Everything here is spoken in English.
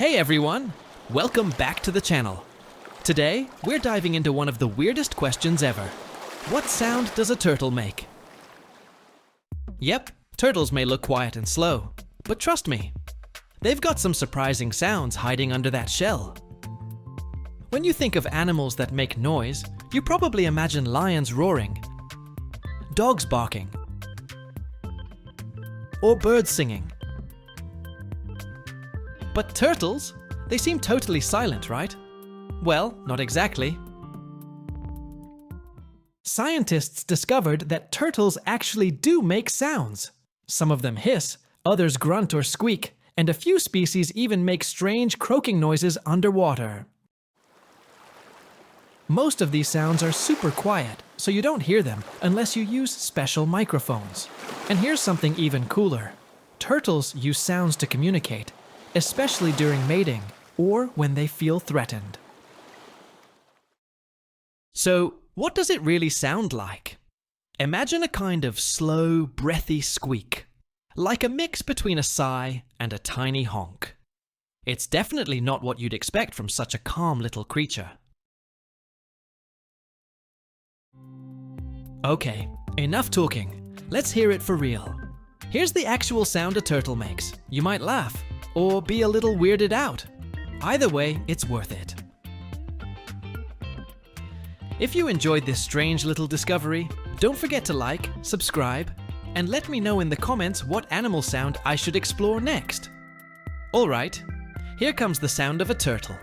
Hey everyone! Welcome back to the channel. Today, we're diving into one of the weirdest questions ever. What sound does a turtle make? Yep, turtles may look quiet and slow, but trust me, they've got some surprising sounds hiding under that shell. When you think of animals that make noise, you probably imagine lions roaring, dogs barking, or birds singing. But turtles? They seem totally silent, right? Well, not exactly. Scientists discovered that turtles actually do make sounds. Some of them hiss, others grunt or squeak, and a few species even make strange croaking noises underwater. Most of these sounds are super quiet, so you don't hear them unless you use special microphones. And here's something even cooler. Turtles use sounds to communicate, especially during mating or when they feel threatened. So, what does it really sound like? Imagine a kind of slow, breathy squeak, like a mix between a sigh and a tiny honk. It's definitely not what you'd expect from such a calm little creature. Okay, enough talking. Let's hear it for real. Here's the actual sound a turtle makes. You might laugh, or be a little weirded out. Either way, it's worth it. If you enjoyed this strange little discovery, don't forget to like, subscribe, and let me know in the comments what animal sound I should explore next. Alright, here comes the sound of a turtle.